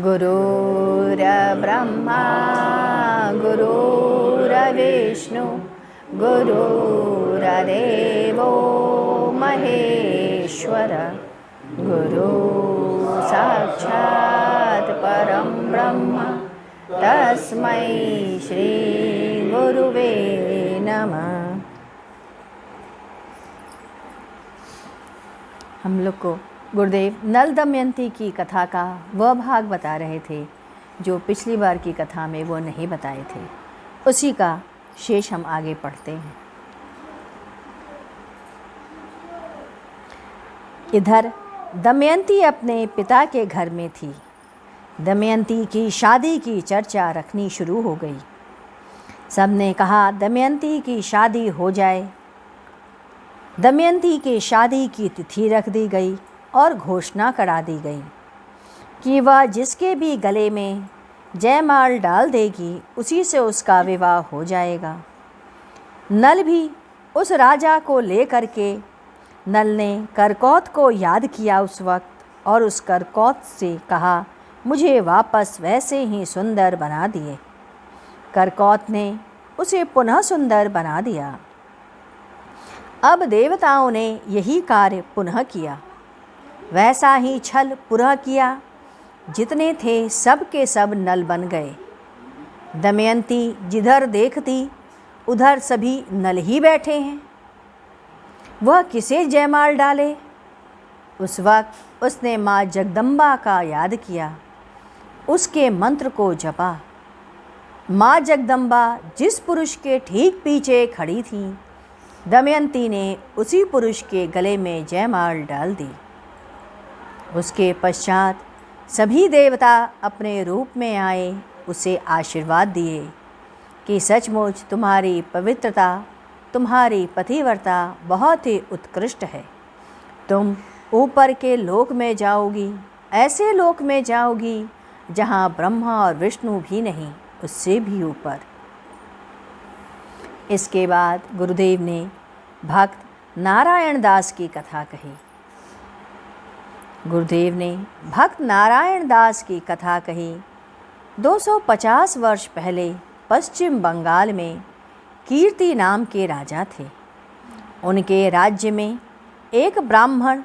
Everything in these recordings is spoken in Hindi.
गुरुर्ब्रह्मा गुरुर्विष्णु गुरुर्देवो महेश्वर गुरु साक्षात् परं ब्रह्म तस्मै श्री गुरुवे नमः। हम लोग को गुरुदेव नल दमयंती की कथा का वह भाग बता रहे थे जो पिछली बार की कथा में वो नहीं बताए थे। उसी का शेष हम आगे पढ़ते हैं। इधर दमयंती अपने पिता के घर में थी। दमयंती की शादी की चर्चा रखनी शुरू हो गई। सबने कहा दमयंती की शादी हो जाए। दमयंती की शादी की तिथि रख दी गई और घोषणा करा दी गई कि वह जिसके भी गले में जयमाल डाल देगी उसी से उसका विवाह हो जाएगा। नल भी उस राजा को लेकर के नल ने करकौत को याद किया उस वक्त और उस करकौत से कहा मुझे वापस वैसे ही सुंदर बना दिए। करकौत ने उसे पुनः सुंदर बना दिया। अब देवताओं ने यही कार्य पुनः किया। वैसा ही छल पूरा किया। जितने थे सब के सब नल बन गए। दमयंती जिधर देखती उधर सभी नल ही बैठे हैं। वह किसे जयमाल डाले। उस वक्त उसने माँ जगदम्बा का याद किया, उसके मंत्र को जपा। माँ जगदम्बा जिस पुरुष के ठीक पीछे खड़ी थी, दमयंती ने उसी पुरुष के गले में जयमाल डाल दी। उसके पश्चात सभी देवता अपने रूप में आए, उसे आशीर्वाद दिए कि सचमुच तुम्हारी पवित्रता, तुम्हारी पतिव्रता बहुत ही उत्कृष्ट है। तुम ऊपर के लोक में जाओगी, ऐसे लोक में जाओगी जहाँ ब्रह्मा और विष्णु भी नहीं, उससे भी ऊपर। इसके बाद गुरुदेव ने भक्त नारायण दास की कथा कही। गुरुदेव ने भक्त नारायण दास की कथा कही। 250 वर्ष पहले पश्चिम बंगाल में कीर्ति नाम के राजा थे। उनके राज्य में एक ब्राह्मण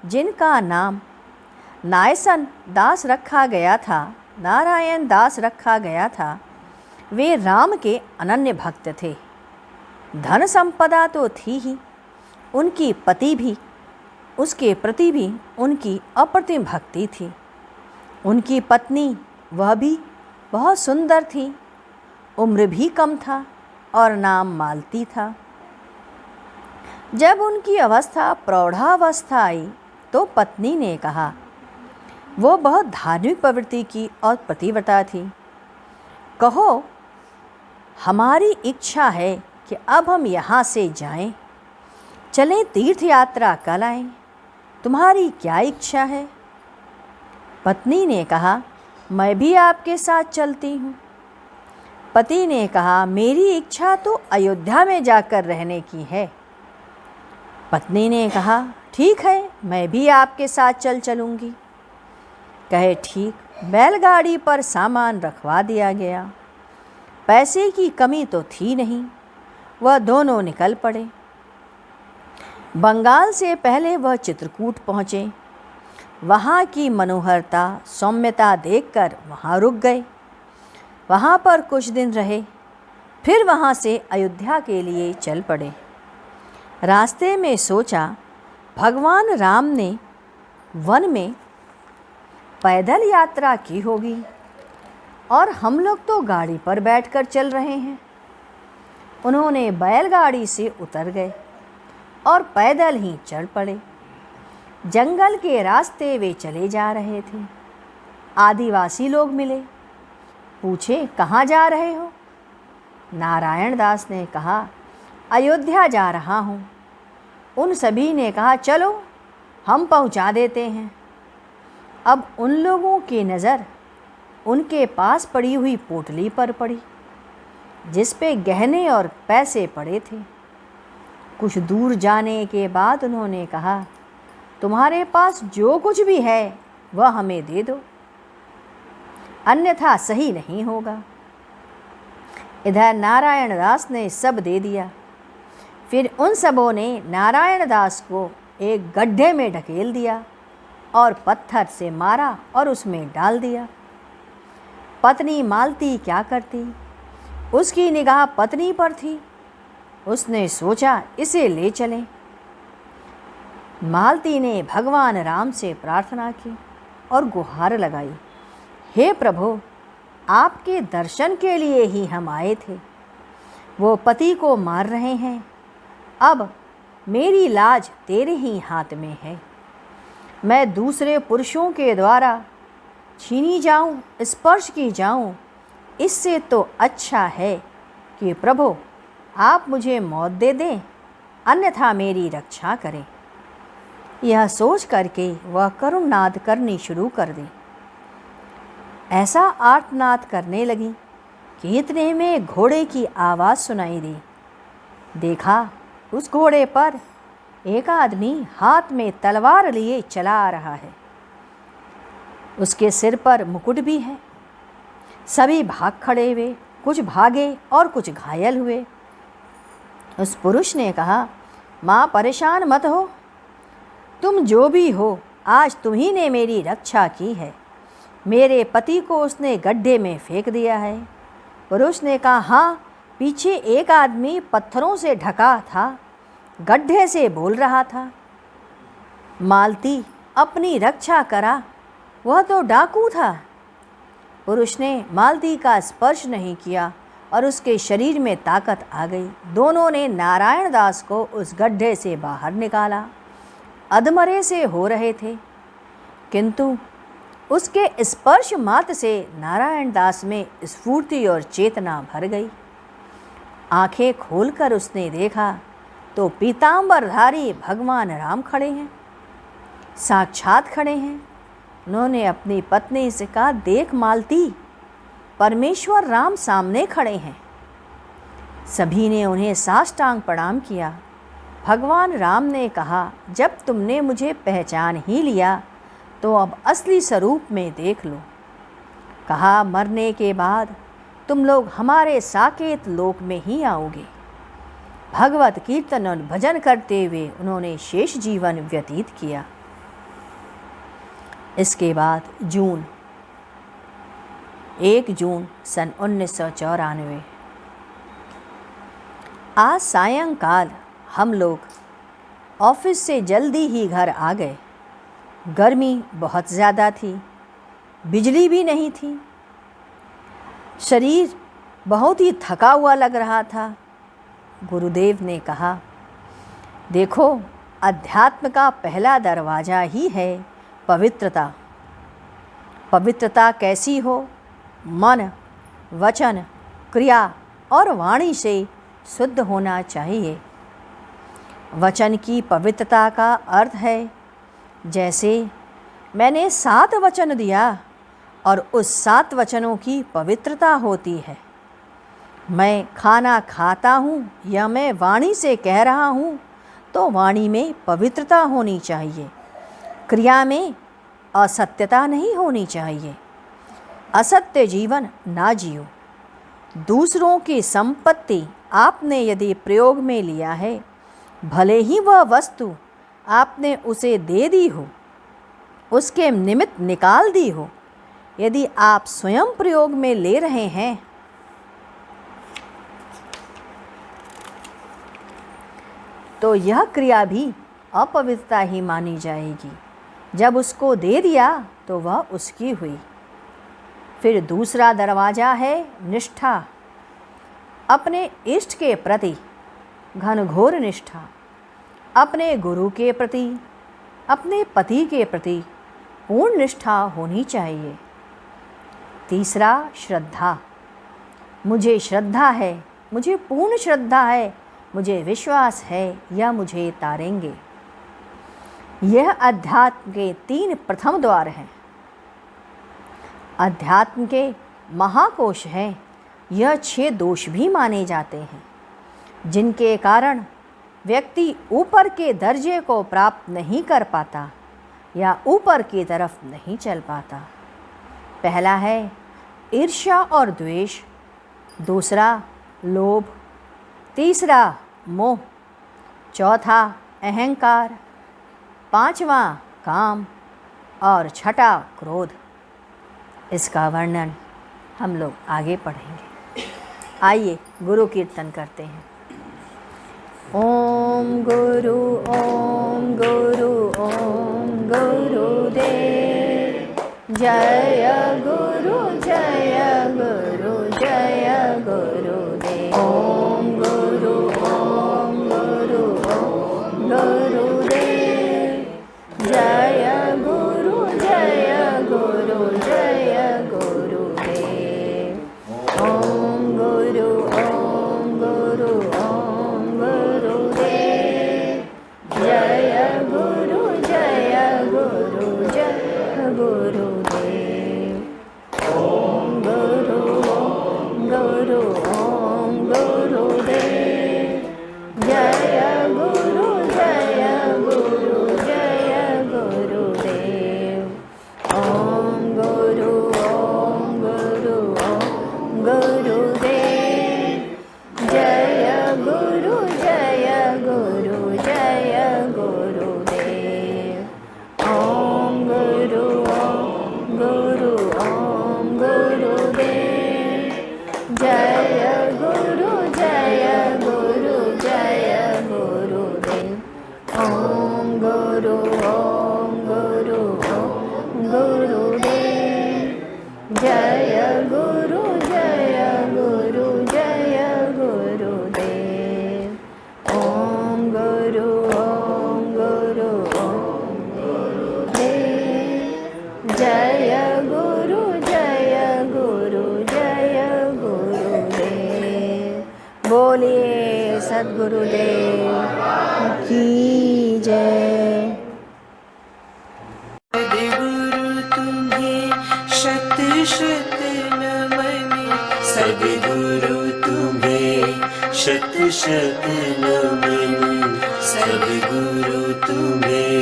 जिनका नाम नायसन दास रखा गया था, नारायण दास रखा गया था, वे राम के अनन्य भक्त थे। धन संपदा तो थी ही, उनकी पति भी, उसके प्रति भी उनकी अप्रतिम भक्ति थी। उनकी पत्नी वह भी बहुत सुंदर थी, उम्र भी कम था और नाम मालती था। जब उनकी अवस्था प्रौढ़ावस्था आई तो पत्नी ने कहा, वो बहुत धार्मिक प्रवृत्ति की और पतिव्रता थी, कहो हमारी इच्छा है कि अब हम यहाँ से जाएं, चलें तीर्थ यात्रा कल आएं। तुम्हारी क्या इच्छा है? पत्नी ने कहा, मैं भी आपके साथ चलती हूँ। पति ने कहा, मेरी इच्छा तो अयोध्या में जाकर रहने की है। पत्नी ने कहा, ठीक है, मैं भी आपके साथ चलूँगी। कहे ठीक। बैलगाड़ी पर सामान रखवा दिया गया। पैसे की कमी तो थी नहीं। वह दोनों निकल पड़े। बंगाल से पहले वह चित्रकूट पहुँचे। वहाँ की मनोहरता, सौम्यता देखकर वहाँ रुक गए। वहाँ पर कुछ दिन रहे, फिर वहाँ से अयोध्या के लिए चल पड़े। रास्ते में सोचा, भगवान राम ने वन में पैदल यात्रा की होगी और हम लोग तो गाड़ी पर बैठकर चल रहे हैं। उन्होंने बैलगाड़ी से उतर गए और पैदल ही चल पड़े। जंगल के रास्ते वे चले जा रहे थे। आदिवासी लोग मिले, पूछे कहाँ जा रहे हो? नारायण दास ने कहा, अयोध्या जा रहा हूँ। उन सभी ने कहा, चलो हम पहुँचा देते हैं। अब उन लोगों की नज़र उनके पास पड़ी हुई पोटली पर पड़ी, जिस पे गहने और पैसे पड़े थे। कुछ दूर जाने के बाद उन्होंने कहा, तुम्हारे पास जो कुछ भी है वह हमें दे दो। अन्यथा सही नहीं होगा। इधर नारायण दास ने सब दे दिया। फिर उन सबों ने नारायण दास को एक गड्ढे में ढकेल दिया और पत्थर से मारा और उसमें डाल दिया। पत्नी मालती क्या करती? उसकी निगाह पत्नी पर थी। उसने सोचा इसे ले चलें। मालती ने भगवान राम से प्रार्थना की और गुहार लगाई, हे प्रभु, आपके दर्शन के लिए ही हम आए थे। वो पति को मार रहे हैं। अब मेरी लाज तेरे ही हाथ में है। मैं दूसरे पुरुषों के द्वारा छीनी जाऊं, स्पर्श की जाऊं, इससे तो अच्छा है कि प्रभु आप मुझे मौत दे दें, अन्यथा मेरी रक्षा करें। यह सोच करके वह करुणनाद करनी शुरू कर दी। ऐसा आर्तनाद करने लगी कि इतने में घोड़े की आवाज़ सुनाई दी। देखा, उस घोड़े पर एक आदमी हाथ में तलवार लिए चला आ रहा है। उसके सिर पर मुकुट भी है। सभी भाग खड़े हुए, कुछ भागे और कुछ घायल हुए। उस पुरुष ने कहा, माँ परेशान मत हो, तुम जो भी हो, आज तुम्ही ने मेरी रक्षा की है। मेरे पति को उसने गड्ढे में फेंक दिया है। पुरुष ने कहा, हाँ, पीछे एक आदमी पत्थरों से ढका था, गड्ढे से बोल रहा था। मालती, अपनी रक्षा करा, वह तो डाकू था। पुरुष ने मालती का स्पर्श नहीं किया और उसके शरीर में ताकत आ गई। दोनों ने नारायण दास को उस गड्ढे से बाहर निकाला। अधमरे से हो रहे थे, किंतु उसके स्पर्श मात्र से नारायण दास में स्फूर्ति और चेतना भर गई। आंखें खोलकर उसने देखा तो पीतांबरधारी भगवान राम खड़े हैं, साक्षात खड़े हैं। उन्होंने अपनी पत्नी से कहा, देख मालती, परमेश्वर राम सामने खड़े हैं। सभी ने उन्हें साष्टांग प्रणाम किया। भगवान राम ने कहा, जब तुमने मुझे पहचान ही लिया तो अब असली स्वरूप में देख लो। कहा, मरने के बाद तुम लोग हमारे साकेत लोक में ही आओगे। भगवत कीर्तन और भजन करते हुए उन्होंने शेष जीवन व्यतीत किया। इसके बाद 1 जून सन 1994, आज सायंकाल हम लोग ऑफिस से जल्दी ही घर आ गए। गर्मी बहुत ज़्यादा थी, बिजली भी नहीं थी। शरीर बहुत ही थका हुआ लग रहा था। गुरुदेव ने कहा, देखो, अध्यात्म का पहला दरवाज़ा ही है पवित्रता। पवित्रता कैसी हो? मन, वचन, क्रिया और वाणी से शुद्ध होना चाहिए। वचन की पवित्रता का अर्थ है, जैसे मैंने 7 वचन दिया और उस 7 वचनों की पवित्रता होती है। मैं खाना खाता हूँ या मैं वाणी से कह रहा हूँ तो वाणी में पवित्रता होनी चाहिए। क्रिया में असत्यता नहीं होनी चाहिए। असत्य जीवन ना जियो। दूसरों की संपत्ति आपने यदि प्रयोग में लिया है, भले ही वह वस्तु आपने उसे दे दी हो, उसके निमित्त निकाल दी हो, यदि आप स्वयं प्रयोग में ले रहे हैं तो यह क्रिया भी अपवित्रता ही मानी जाएगी। जब उसको दे दिया तो वह उसकी हुई। फिर दूसरा दरवाज़ा है निष्ठा। अपने इष्ट के प्रति घनघोर निष्ठा, अपने गुरु के प्रति, अपने पति के प्रति पूर्ण निष्ठा होनी चाहिए। तीसरा श्रद्धा। मुझे श्रद्धा है, मुझे पूर्ण श्रद्धा है, मुझे विश्वास है या मुझे तारेंगे। यह अध्यात्म के 3 प्रथम द्वार हैं। अध्यात्म के महाकोश हैं। यह 6 दोष भी माने जाते हैं, जिनके कारण व्यक्ति ऊपर के दर्जे को प्राप्त नहीं कर पाता या ऊपर की तरफ नहीं चल पाता। पहला है ईर्ष्या और द्वेष, दूसरा लोभ, तीसरा मोह, चौथा अहंकार, पांचवा काम और छठा क्रोध। इसका वर्णन हम लोग आगे पढ़ेंगे। आइए गुरु कीर्तन करते हैं। ओम गुरु गुरुदेव, जय गुरु गुरुदेव। ओम गुरु गुरुदेव, जय गुरु गुरुदेव। ओम गुरु गुरुदेव, जय गुरु गुरुदेव। ओम गुरु गुरुदेव, जय गुरु गुरुदेव। ओम गुरु गुरुदेव, जय गुरु गुरुदेव। ओम गुरु गुरुदेव, जय गुरु गुरुदेव। ओम गुरु गुरुदेव, जय गुरु गुरुदेव। ओम गुरु गुरुदेव, जय गुरु गुरुदेव। बोलिए सद्गुरुदेव की जय। सद्गुरु तुम्हें शत शत नमन, सद्गुरु तुम्हें शत शत नमन, सद्गुरु तुम्हें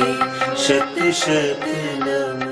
शत शत नमन।